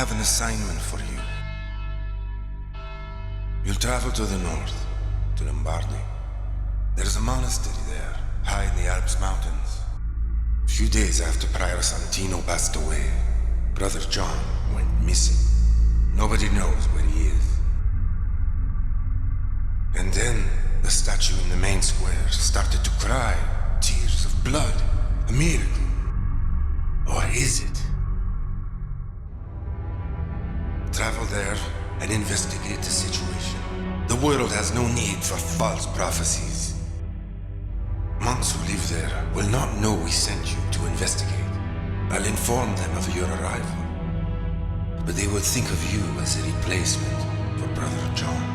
have an assignment for you. You'll travel to the north, to Lombardy. There's a monastery there, high in the Alps mountains. A few days after Prior Santino passed away, Brother John went missing. Nobody knows where he is. And then the statue in the main square started to cry tears of blood. A miracle. Or is it? Travel there and investigate the situation. The world has no need for false prophecies. Monks who live there will not know we sent you to investigate. I'll inform them of your arrival. But they will think of you as a replacement for Brother John.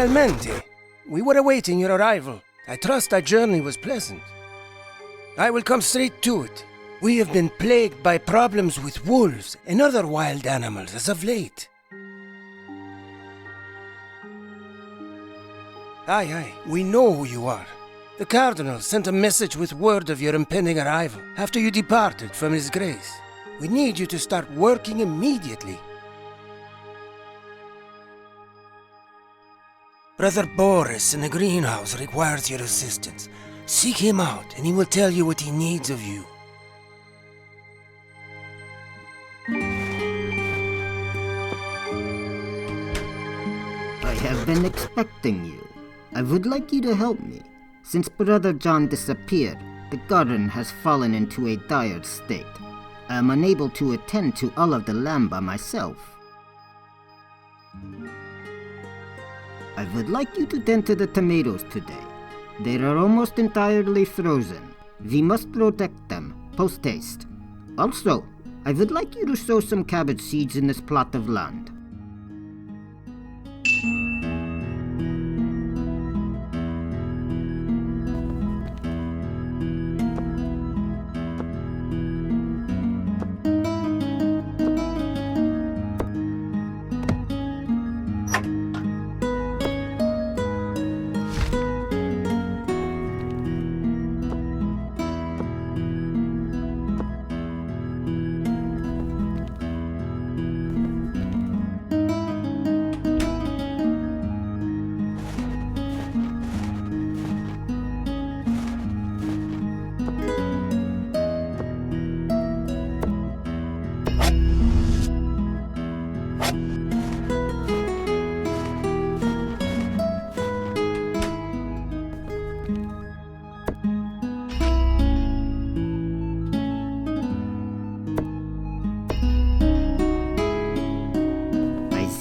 Finalmente! We were awaiting your arrival. I trust our journey was pleasant. I will come straight to it. We have been plagued by problems with wolves and other wild animals as of late. Aye, we know who you are. The Cardinal sent a message with word of your impending arrival after you departed from His Grace. We need you to start working immediately. Brother Boris in the greenhouse requires your assistance. Seek him out, and he will tell you what he needs of you. I have been expecting you. I would like you to help me. Since Brother John disappeared, the garden has fallen into a dire state. I am unable to attend to all of the lamb by myself. I would like you to tend to the tomatoes today. They are almost entirely frozen. We must protect them, post haste. Also, I would like you to sow some cabbage seeds in this plot of land.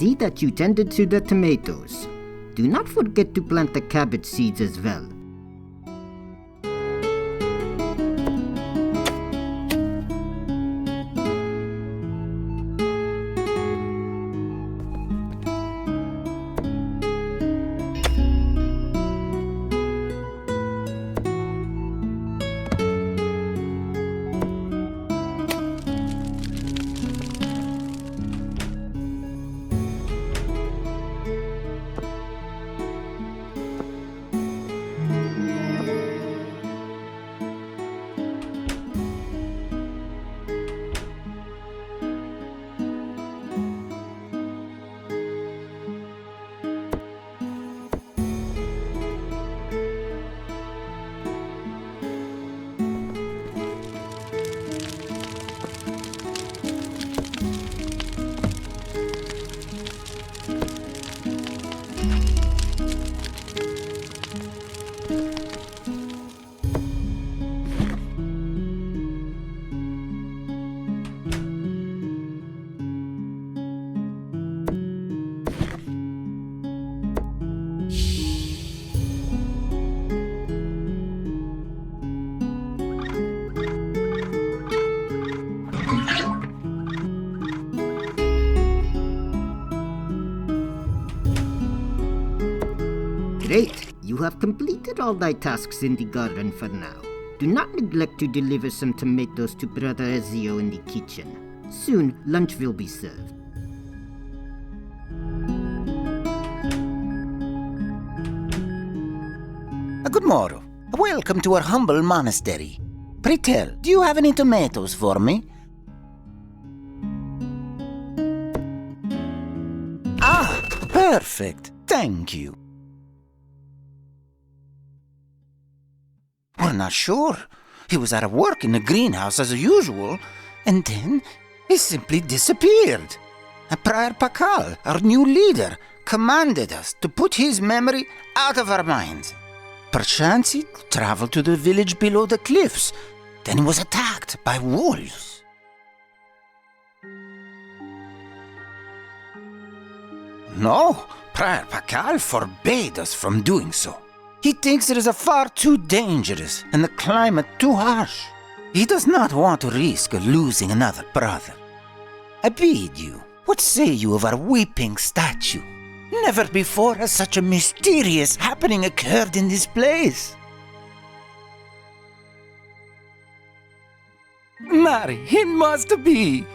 see that you tended to the tomatoes. Do not forget to plant the cabbage seeds as well. Great! You have completed all thy tasks in the garden for now. Do not neglect to deliver some tomatoes to Brother Ezio in the kitchen. Soon, lunch will be served. Good morrow. Welcome to our humble monastery. Pray tell, do you have any tomatoes for me? Ah, perfect. Thank you. We're not sure. He was out of work in the greenhouse as usual, and then he simply disappeared. Prior Pakal, our new leader, commanded us to put his memory out of our minds. Perchance he traveled to the village below the cliffs. Then he was attacked by wolves. No, Prior Pakal forbade us from doing so. He thinks it is far too dangerous and the climate too harsh. He does not want to risk losing another brother. I bid you, what say you of our weeping statue? Never before has such a mysterious happening occurred in this place. Mary, it must be.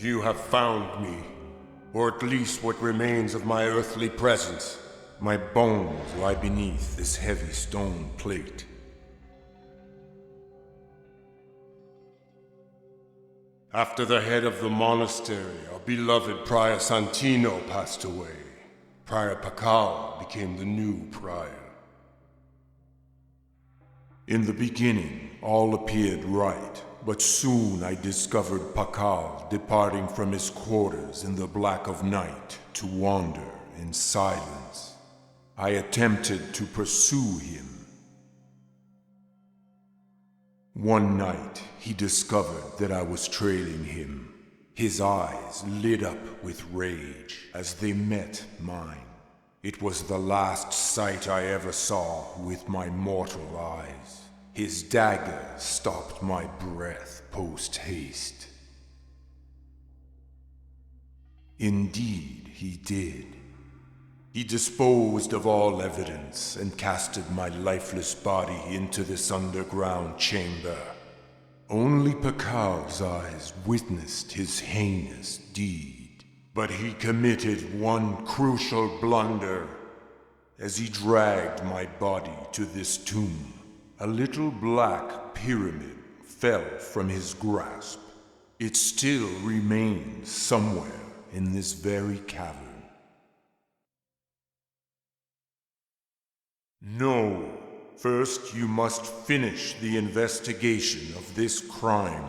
You have found me, or at least what remains of my earthly presence. My bones lie beneath this heavy stone plate. After the head of the monastery, our beloved Prior Santino passed away. Prior Pakal became the new prior. In the beginning, all appeared right, but soon I discovered Pakal departing from his quarters in the black of night to wander in silence. I attempted to pursue him. One night, he discovered that I was trailing him. His eyes lit up with rage as they met mine. It was the last sight I ever saw with my mortal eyes. His dagger stopped my breath post-haste. Indeed, he did. He disposed of all evidence and casted my lifeless body into this underground chamber. Only Pakal's eyes witnessed his heinous deed. But he committed one crucial blunder. As he dragged my body to this tomb, a little black pyramid fell from his grasp. It still remains somewhere in this very cavern. No. First, you must finish the investigation of this crime.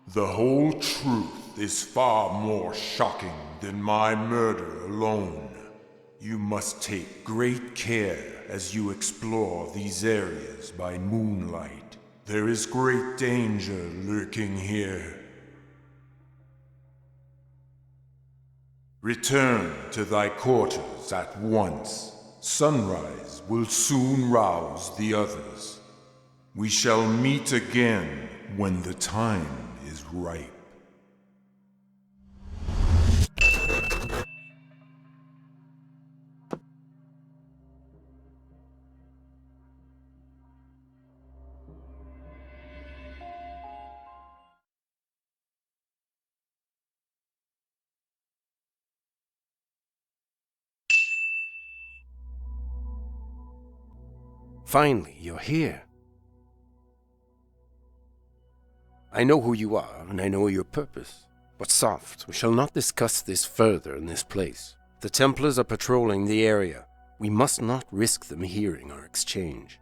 The whole truth is far more shocking than my murder alone. You must take great care as you explore these areas by moonlight. There is great danger lurking here. Return to thy quarters at once. Sunrise will soon rouse the others. We shall meet again when the time is ripe. Finally, you're here. I know who you are, and I know your purpose. But soft, we shall not discuss this further in this place. The Templars are patrolling the area. We must not risk them hearing our exchange.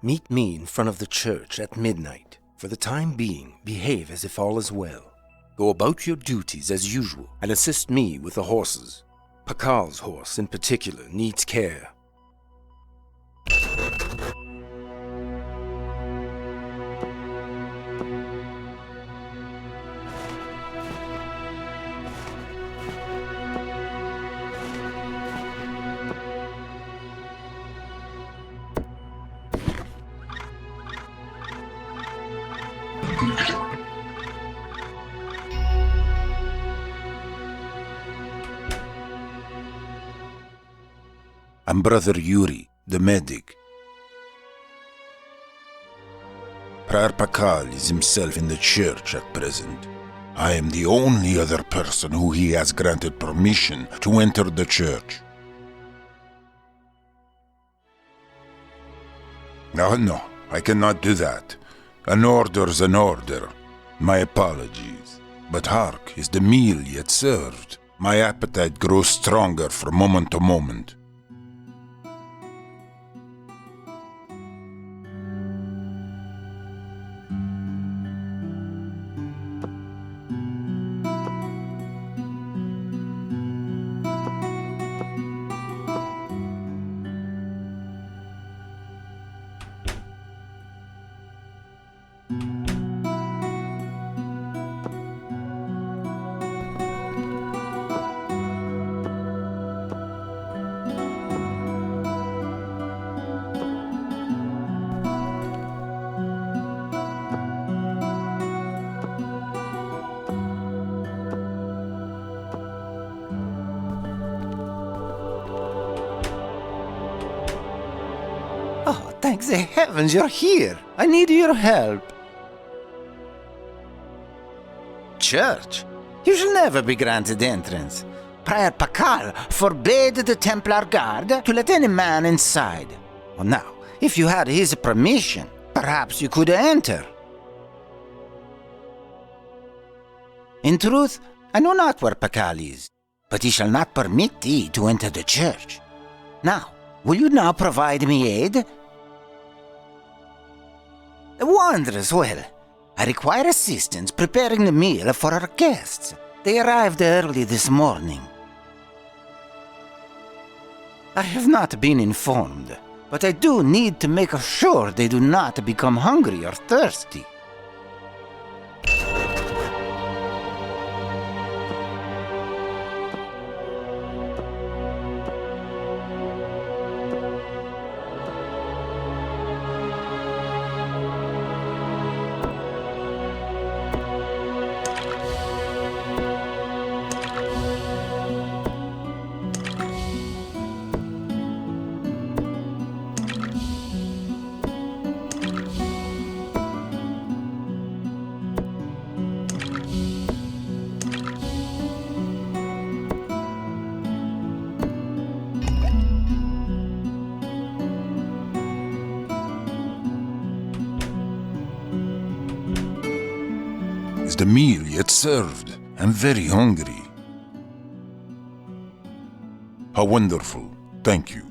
Meet me in front of the church at midnight. For the time being, behave as if all is well. Go about your duties as usual, and assist me with the horses. Pakal's horse, in particular, needs care. I'm Brother Yuri, the medic. Prior Pakal is himself in the church at present. I am the only other person who he has granted permission to enter the church. No, I cannot do that. An order's an order. My apologies. But hark, is the meal yet served? My appetite grows stronger from moment to moment. Thank the heavens you're here. I need your help. church. You shall never be granted entrance. Prior Pakal forbade the Templar Guard to let any man inside. Well, now, if you had his permission, perhaps you could enter. In truth, I know not where Pakal is, but he shall not permit thee to enter the church. Now, will you now provide me aid? Wondrous well. I require assistance preparing the meal for our guests. They arrived early this morning. I have not been informed, but I do need to make sure they do not become hungry or thirsty. Is the meal yet served? I'm very hungry. How wonderful. Thank you.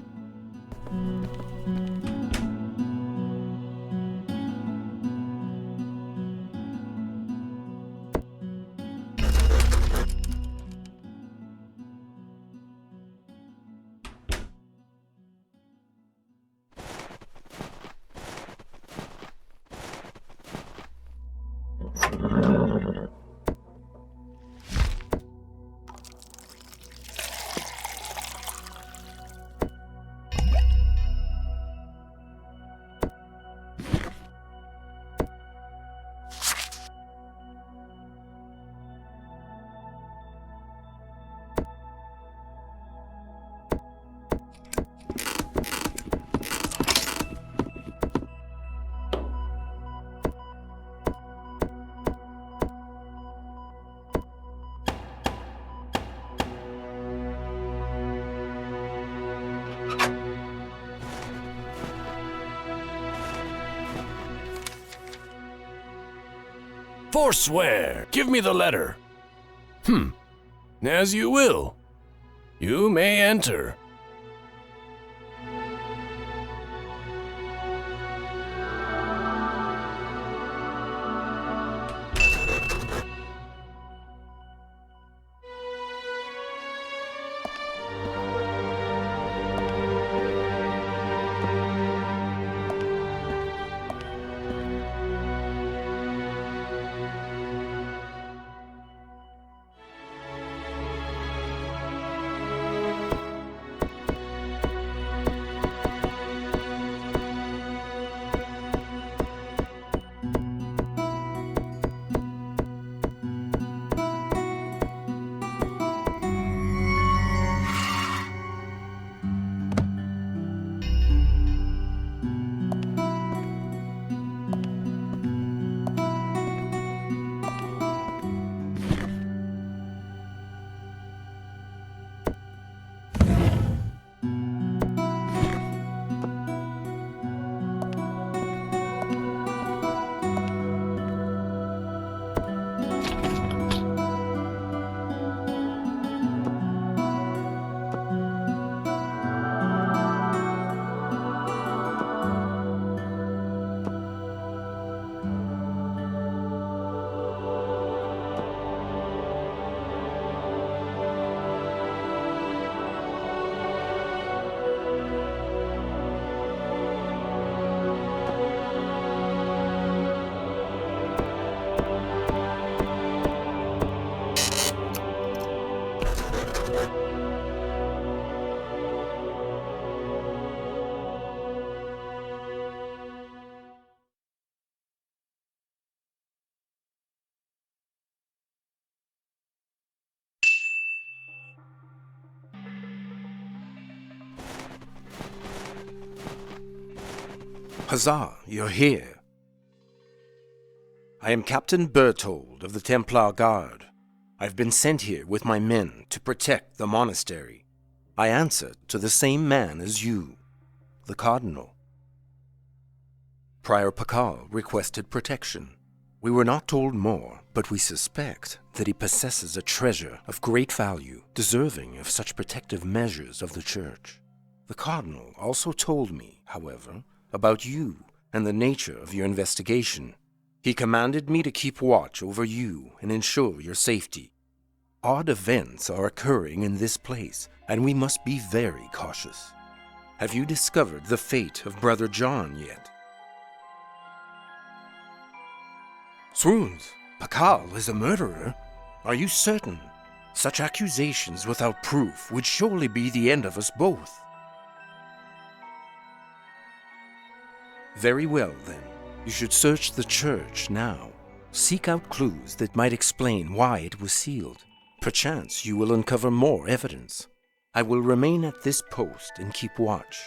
Forswear! Give me the letter. As you will. You may enter. Huzzah, you're here. I am Captain Berthold of the Templar Guard. I've been sent here with my men to protect the monastery. I answer to the same man as you, the Cardinal. Prior Pakal requested protection. We were not told more, but we suspect that he possesses a treasure of great value, deserving of such protective measures of the Church. The Cardinal also told me, however, about you and the nature of your investigation. He commanded me to keep watch over you and ensure your safety. Odd events are occurring in this place, and we must be very cautious. Have you discovered the fate of Brother John yet? Swoons, Pakal is a murderer? Are you certain? Such accusations without proof would surely be the end of us both. Very well, then. You should search the church now. Seek out clues that might explain why it was sealed. Perchance you will uncover more evidence. I will remain at this post and keep watch.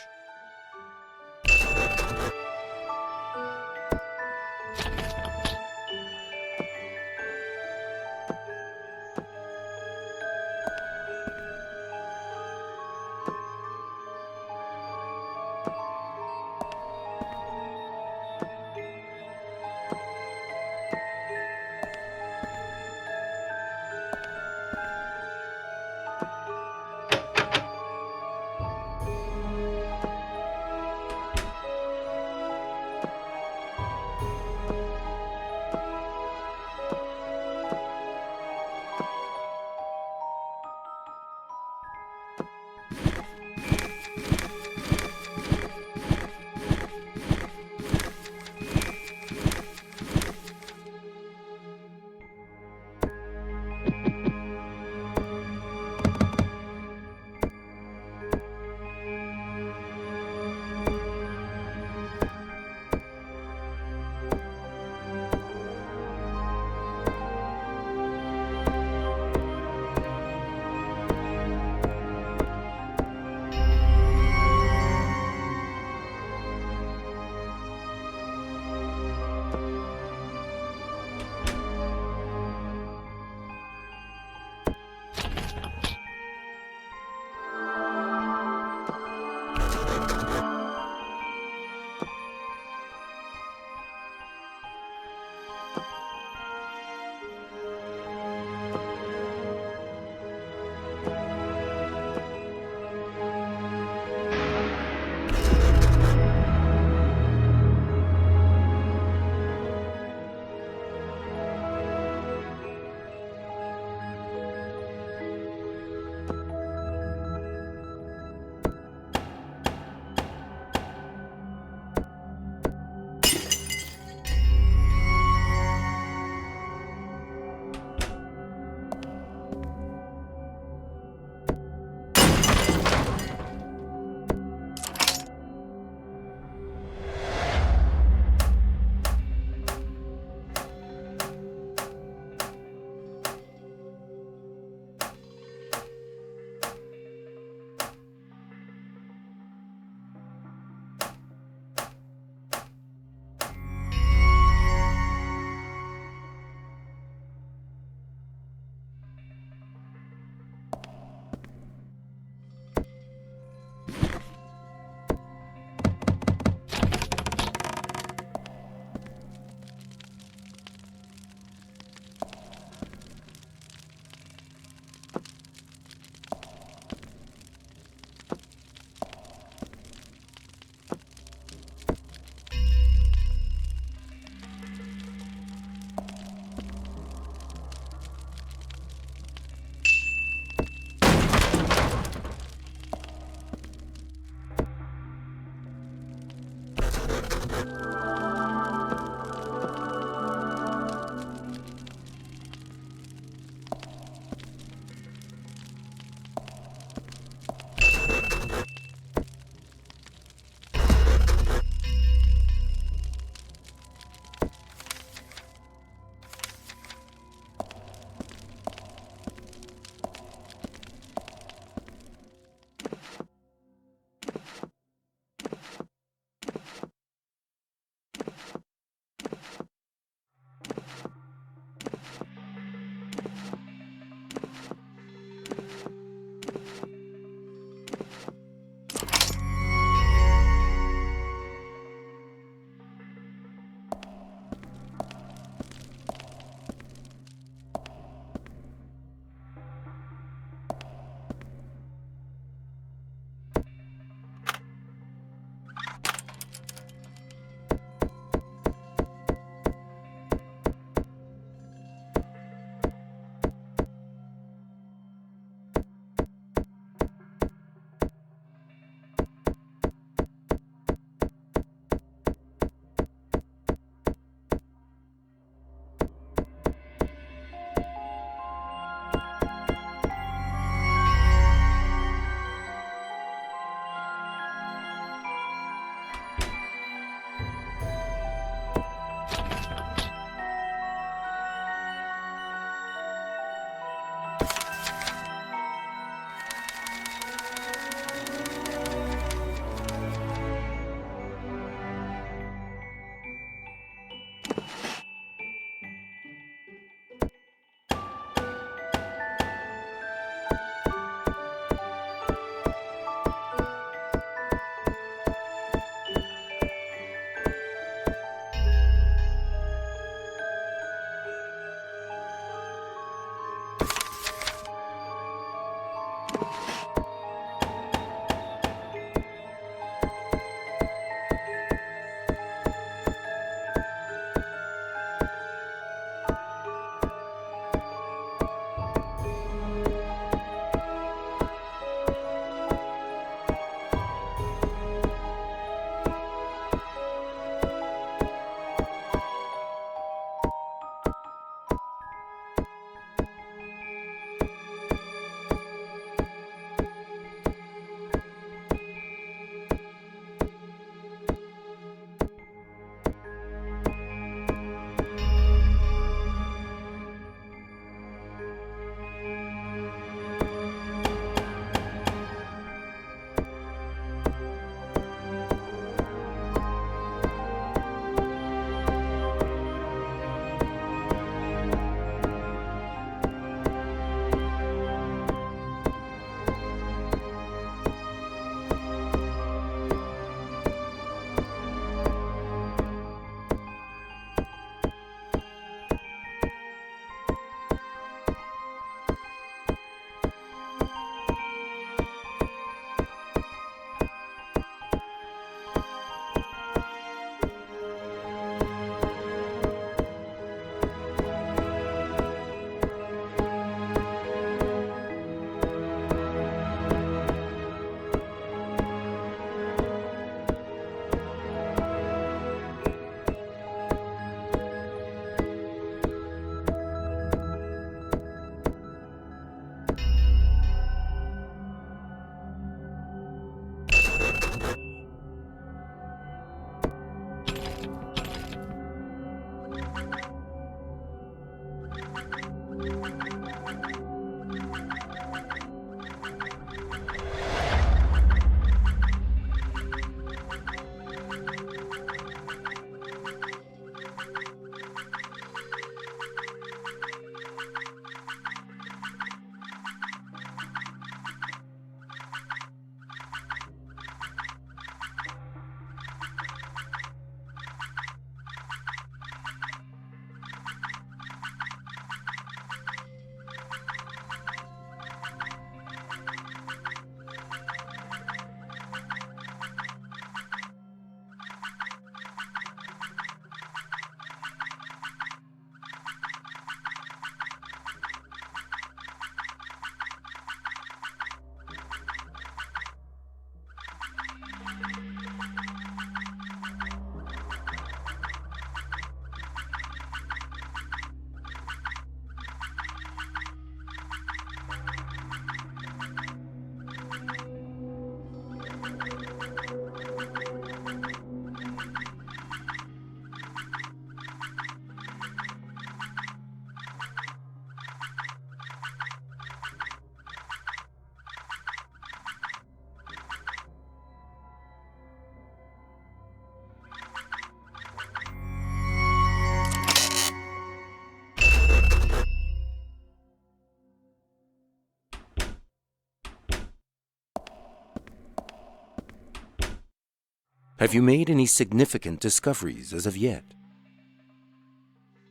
Have you made any significant discoveries as of yet?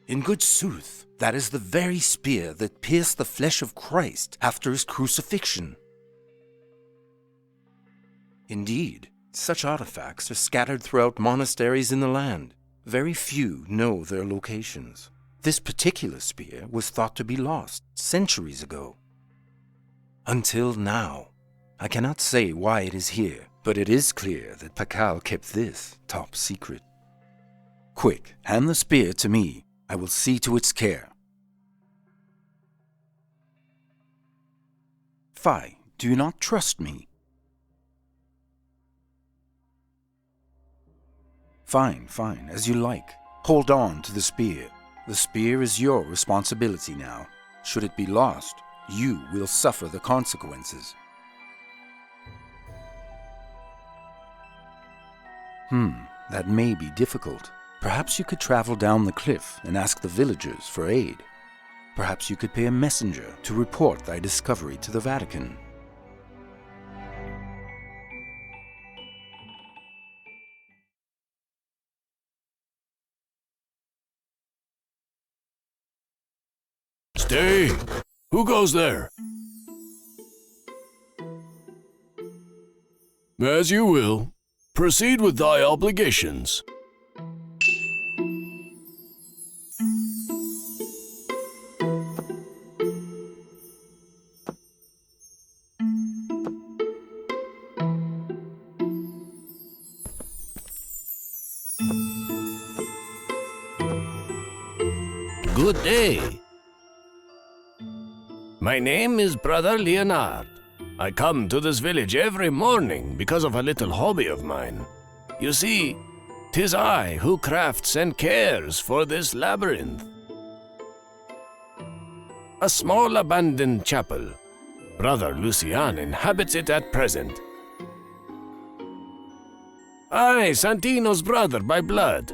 In good sooth, that is the very spear that pierced the flesh of Christ after his crucifixion. Indeed, such artifacts are scattered throughout monasteries in the land. Very few know their locations. This particular spear was thought to be lost centuries ago. Until now. I cannot say why it is here, but it is clear that Pakal kept this top secret. Quick, hand the spear to me. I will see to its care. Phi, do you not trust me? Fine, fine, as you like. Hold on to the spear. The spear is your responsibility now. Should it be lost, you will suffer the consequences. That may be difficult. Perhaps you could travel down the cliff and ask the villagers for aid. Perhaps you could pay a messenger to report thy discovery to the Vatican. Stay! Who goes there? As you will. Proceed with thy obligations. Good day. My name is Brother Leonard. I come to this village every morning because of a little hobby of mine. You see, 'tis I who crafts and cares for this labyrinth. A small abandoned chapel. Brother Lucian inhabits it at present. I, Santino's brother by blood.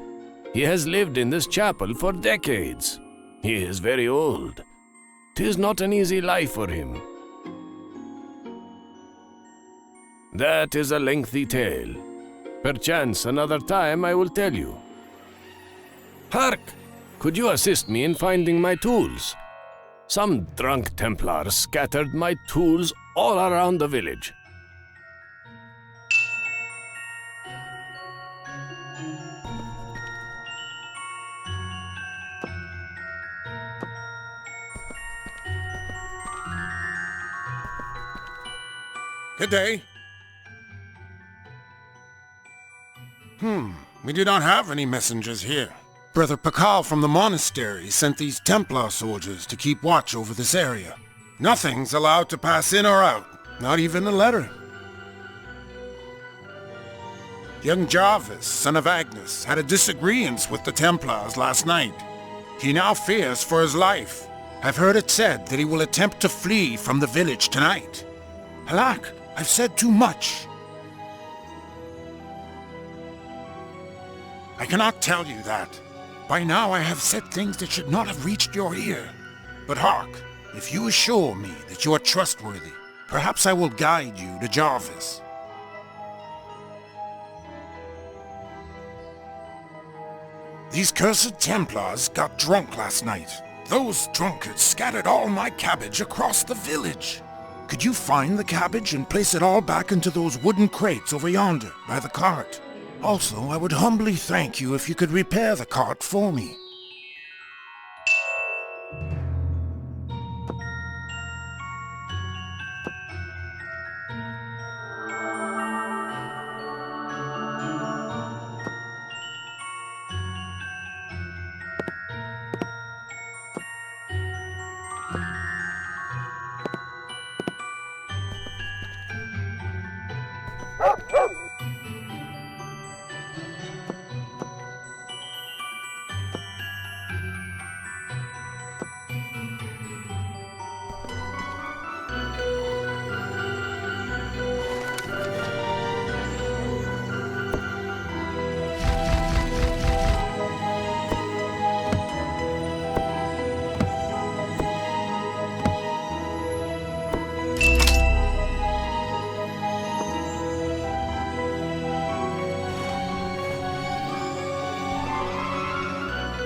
He has lived in this chapel for decades. He is very old. 'Tis not an easy life for him. That is a lengthy tale. Perchance another time I will tell you. Hark! Could you assist me in finding my tools? Some drunk Templars scattered my tools all around the village. Good day. We do not have any messengers here. Brother Pakal from the monastery sent these Templar soldiers to keep watch over this area. Nothing's allowed to pass in or out, not even a letter. Young Jarvis, son of Agnes, had a disagreement with the Templars last night. He now fears for his life. I've heard it said that he will attempt to flee from the village tonight. Alack, I've said too much. I cannot tell you that. By now I have said things that should not have reached your ear. But hark, if you assure me that you are trustworthy, perhaps I will guide you to Jarvis. These cursed Templars got drunk last night. Those drunkards scattered all my cabbage across the village. Could you find the cabbage and place it all back into those wooden crates over yonder by the cart? Also, I would humbly thank you if you could repair the cart for me.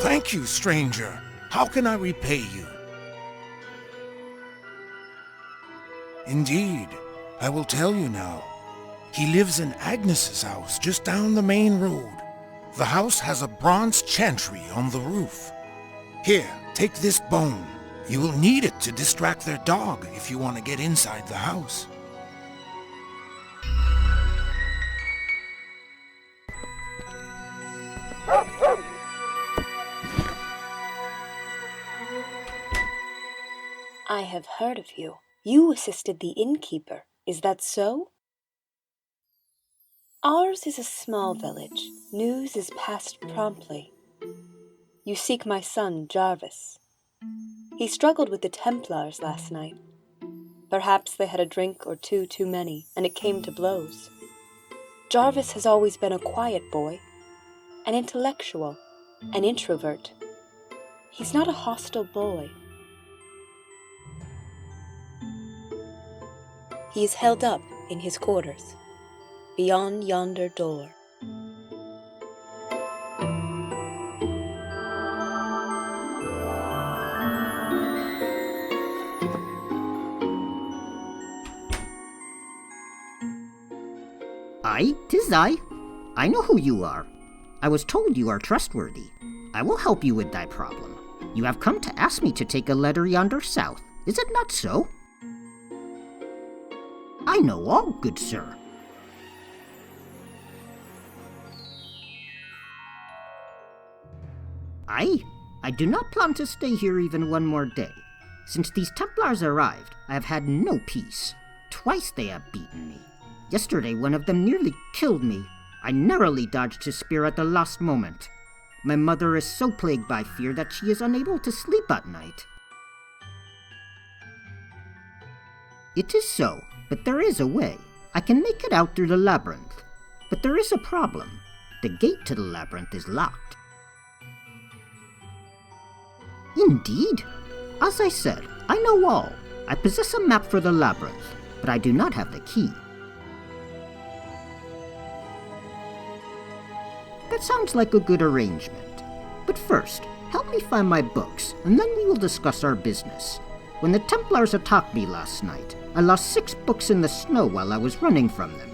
Thank you, stranger. How can I repay you? Indeed, I will tell you now. He lives in Agnes's house just down the main road. The house has a bronze chantry on the roof. Here, take this bone. You will need it to distract their dog if you want to get inside the house. I have heard of you. You assisted the innkeeper. Is that so? Ours is a small village. News is passed promptly. You seek my son, Jarvis. He struggled with the Templars last night. Perhaps they had a drink or two too many, and it came to blows. Jarvis has always been a quiet boy, an intellectual, an introvert. He's not a hostile boy. He is held up in his quarters, beyond yonder door. Aye, 'tis I. I know who you are. I was told you are trustworthy. I will help you with thy problem. You have come to ask me to take a letter yonder south. Is it not so? I know all, good sir. Aye, I do not plan to stay here even one more day. Since these Templars arrived, I have had no peace. Twice they have beaten me. Yesterday one of them nearly killed me. I narrowly dodged his spear at the last moment. My mother is so plagued by fear that she is unable to sleep at night. It is so, but there is a way. I can make it out through the labyrinth. But there is a problem. The gate to the labyrinth is locked. Indeed? As I said, I know all. I possess a map for the labyrinth, but I do not have the key. That sounds like a good arrangement. But first, help me find my books, and then we will discuss our business. When the Templars attacked me last night, I lost 6 books in the snow while I was running from them.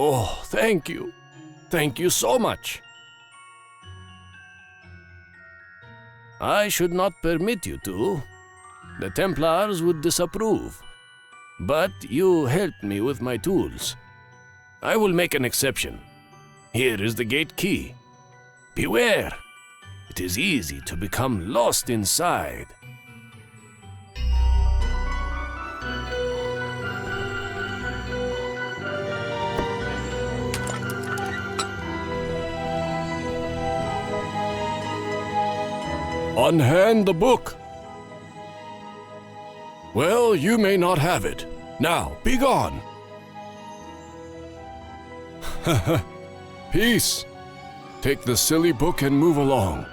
Oh, thank you. Thank you so much. I should not permit you to. The Templars would disapprove. But you helped me with my tools. I will make an exception. Here is the gate key. Beware! It is easy to become lost inside. Unhand the book. Well, you may not have it. Now, be gone. Peace. Take the silly book and move along.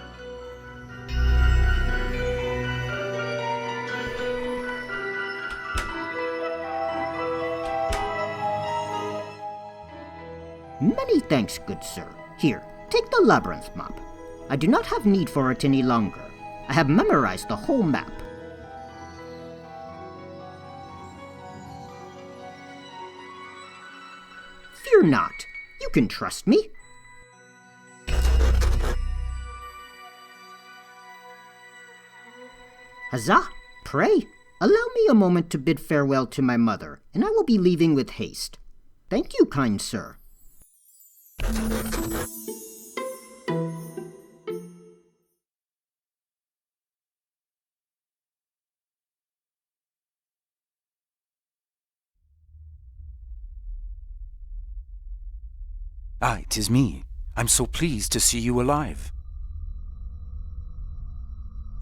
Many thanks, good sir. Here, take the labyrinth map. I do not have need for it any longer. I have memorized the whole map. Fear not. You can trust me. Huzzah! Pray, allow me a moment to bid farewell to my mother, and I will be leaving with haste. Thank you, kind sir. Ah, 'tis me. I'm so pleased to see you alive.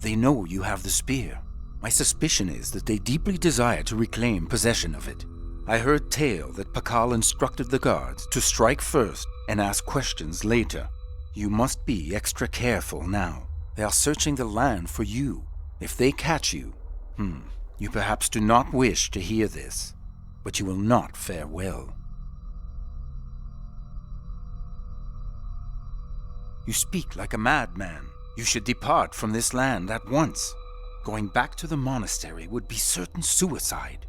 They know you have the spear. My suspicion is that they deeply desire to reclaim possession of it. I heard tale that Pakal instructed the guards to strike first and ask questions later. You must be extra careful now. They are searching the land for you. If they catch you, you perhaps do not wish to hear this, but you will not fare well. You speak like a madman. You should depart from this land at once. Going back to the monastery would be certain suicide.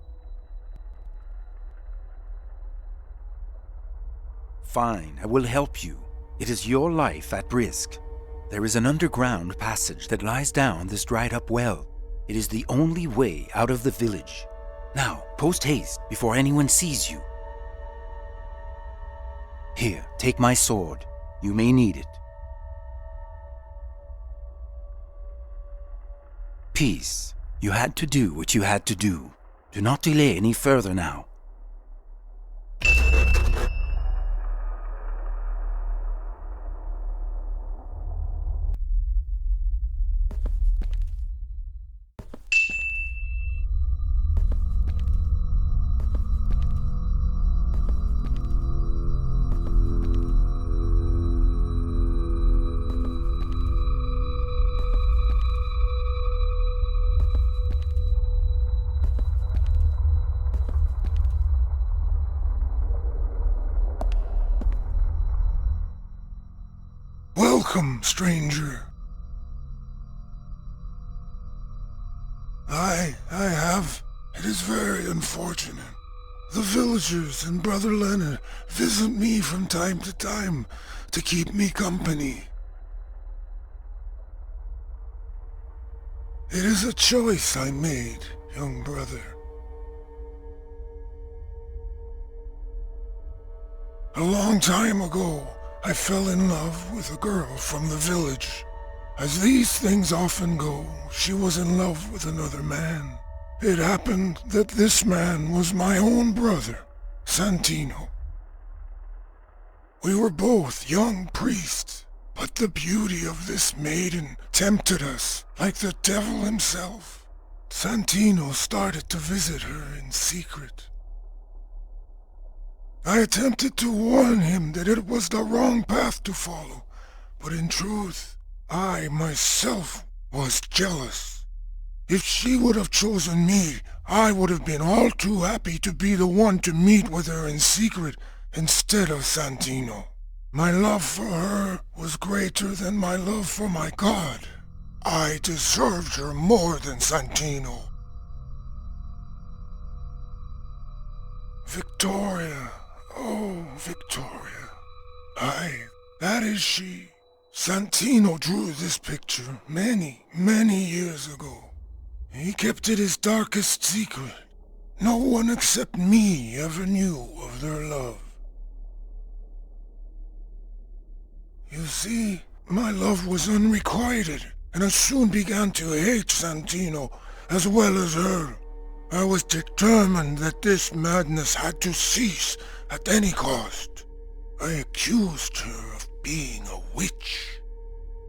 Fine, I will help you. It is your life at risk. There is an underground passage that lies down this dried-up well. It is the only way out of the village. Now, post haste before anyone sees you. Here, take my sword. You may need it. Peace. You had to do what you had to do. Do not delay any further now. Welcome, stranger. I have. It is very unfortunate. The villagers and Brother Leonard visit me from time to keep me company. It is a choice I made, young brother. A long time ago, I fell in love with a girl from the village. As these things often go, she was in love with another man. It happened that this man was my own brother, Santino. We were both young priests, but the beauty of this maiden tempted us like the devil himself. Santino started to visit her in secret. I attempted to warn him that it was the wrong path to follow, but in truth, I myself was jealous. If she would have chosen me, I would have been all too happy to be the one to meet with her in secret instead of Santino. My love for her was greater than my love for my god. I deserved her more than Santino. Victoria. Oh, Victoria. Aye, that is she. Santino drew this picture many years ago. He kept it his darkest secret. No one except me ever knew of their love. You see, my love was unrequited, and I soon began to hate Santino as well as her. I was determined that this madness had to cease at any cost. I accused her of being a witch.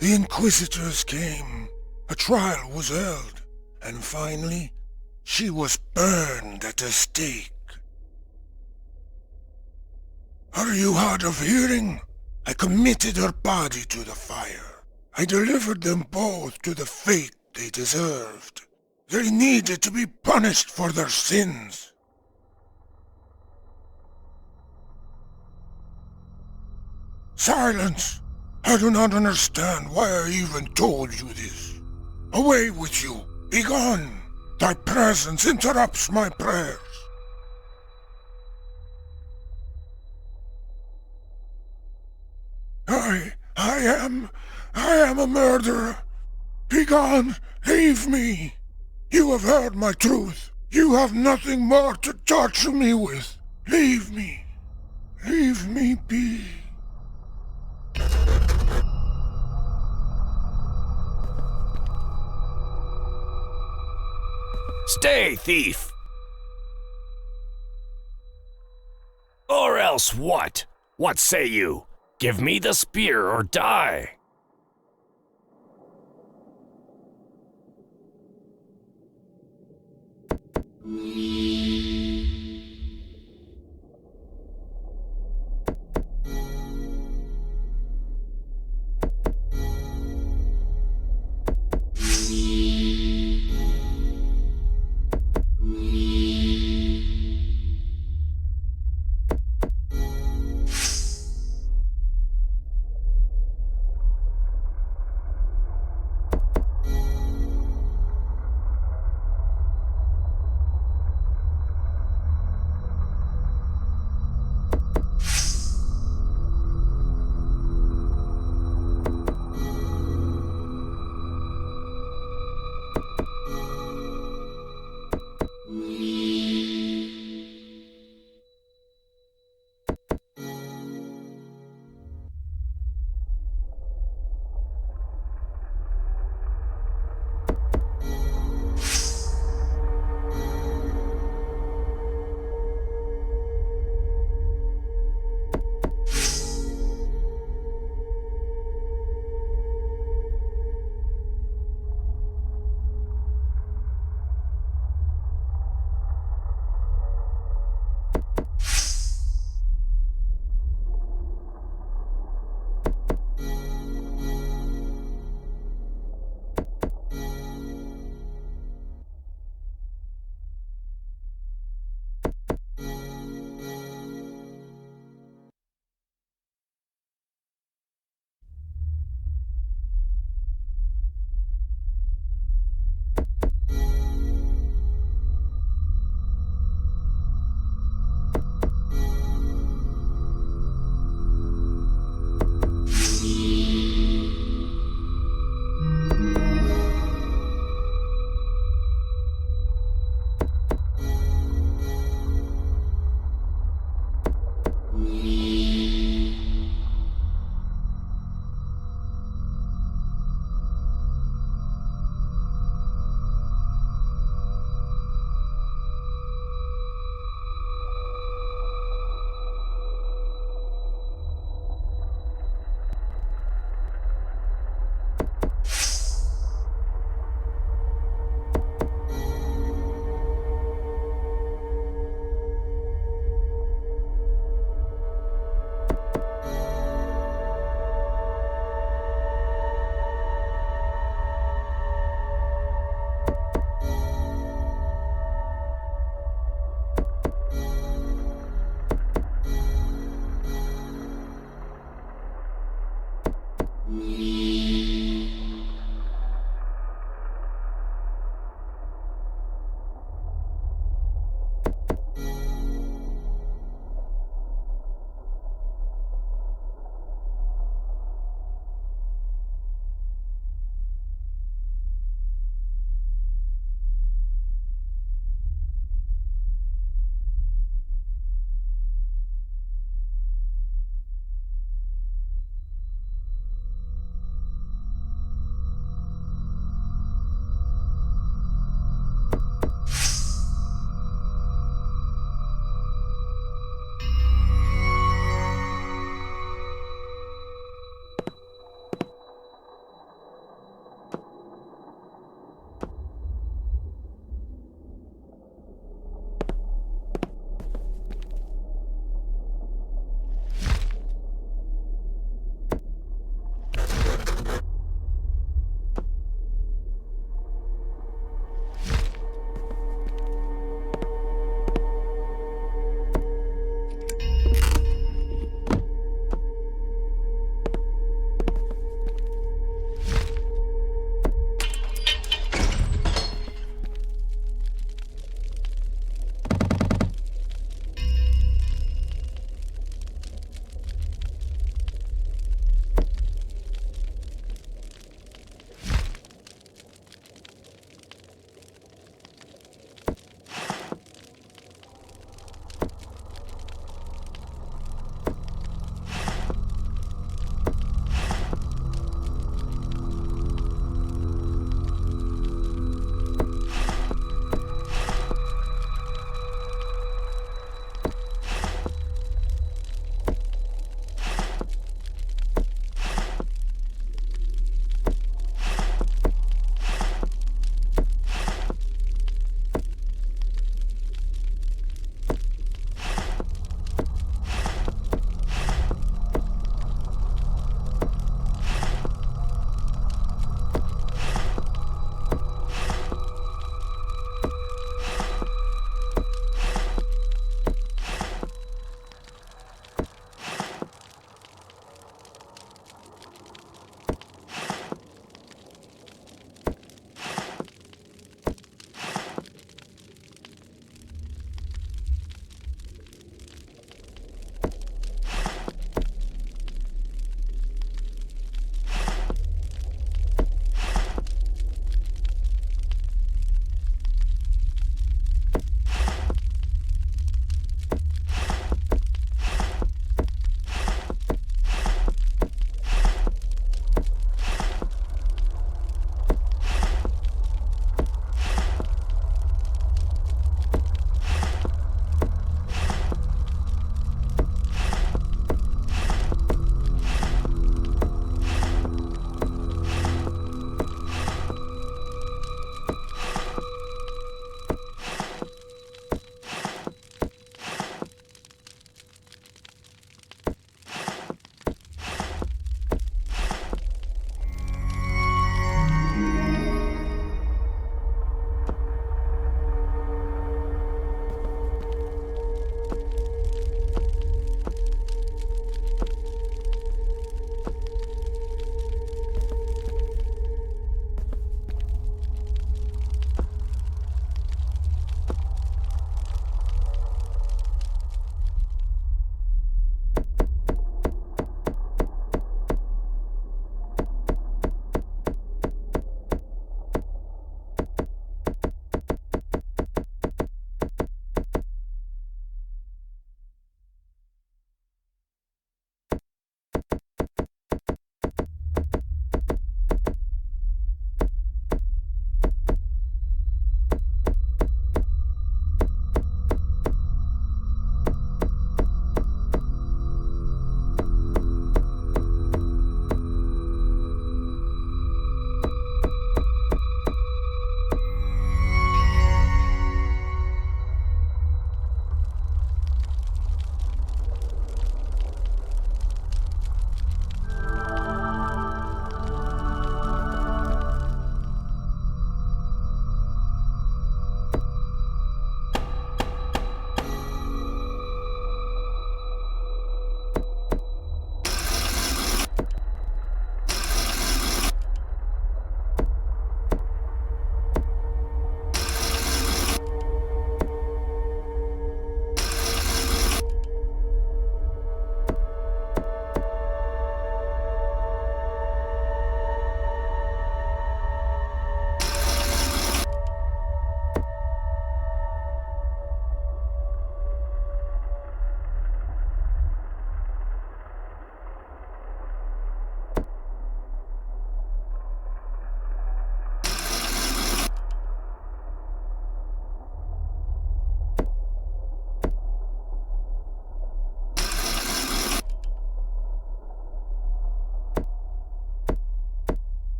The inquisitors came, a trial was held, and finally, she was burned at the stake. Are you hard of hearing? I committed her body to the fire. I delivered them both to the fate they deserved. They needed to be punished for their sins. Silence! I do not understand why I even told you this. Away with you! Begone! Thy presence interrupts my prayers. I am a murderer. Begone! Leave me! You have heard my truth. You have nothing more to torture me with. Leave me. Leave me be. Stay, thief! Or else what? What say you? Give me the spear or die!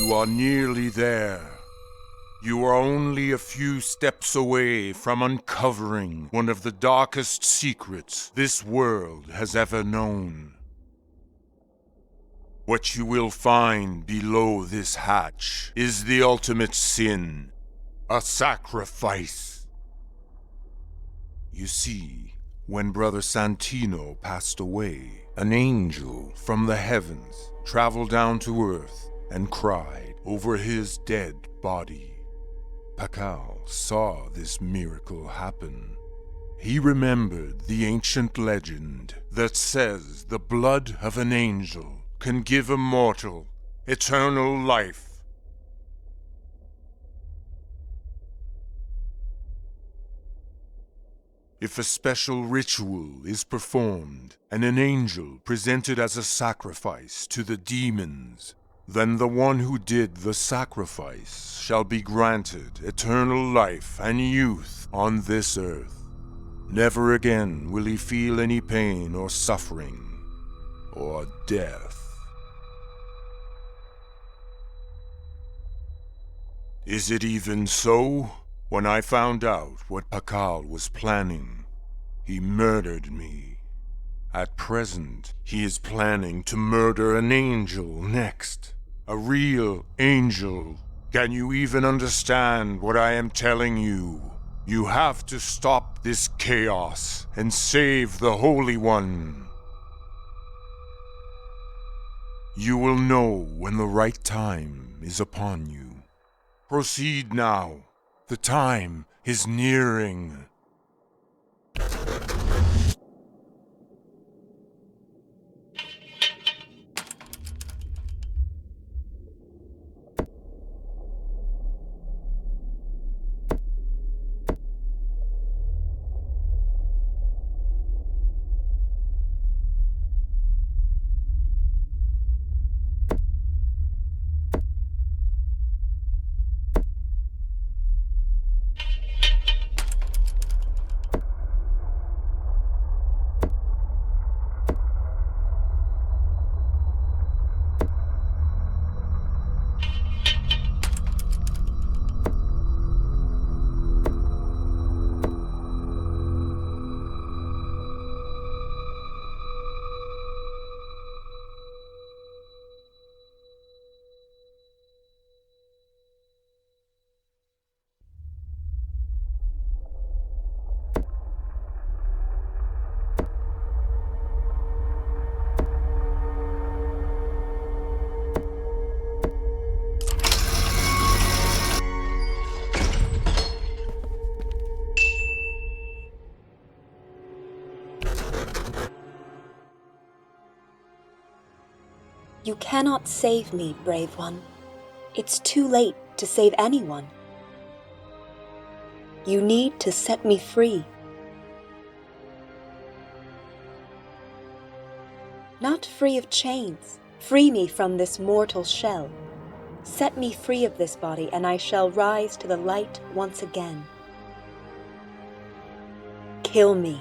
You are nearly there. You are only a few steps away from uncovering one of the darkest secrets this world has ever known. What you will find below this hatch is the ultimate sin, a sacrifice. You see, when Brother Santino passed away, an angel from the heavens traveled down to earth and cried over his dead body. Pakal saw this miracle happen. he remembered the ancient legend that says the blood of an angel can give a mortal eternal life. If a special ritual is performed and an angel presented as a sacrifice to the demons, then the one who did the sacrifice shall be granted eternal life and youth on this earth. Never again will he feel any pain or suffering or death. Is it even so? When I found out what Pakal was planning, he murdered me. At present, he is planning to murder an angel next. A real angel. Can you even understand what I am telling you? You have to stop this chaos and save the Holy One. You will know when the right time is upon you. Proceed now. The time is nearing. You cannot save me, brave one. It's too late to save anyone. You need to set me free. Not free of chains. Free me from this mortal shell. Set me free of this body, and I shall rise to the light once again. Kill me.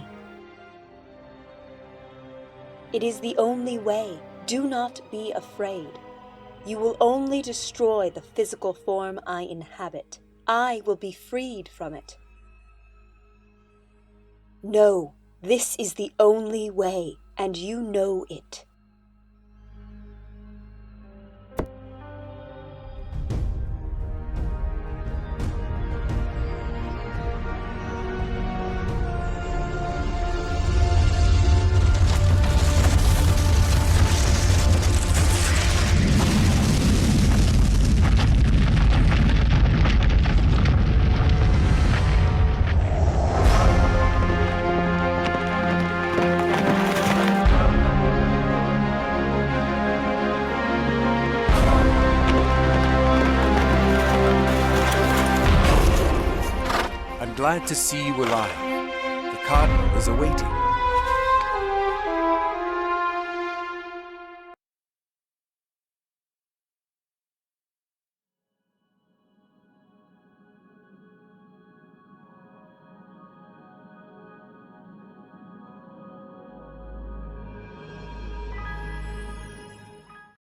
It is the only way. Do not be afraid. You will only destroy the physical form I inhabit. I will be freed from it. No, this is the only way, and you know it. Glad to see you alive. The Cardinal is awaiting.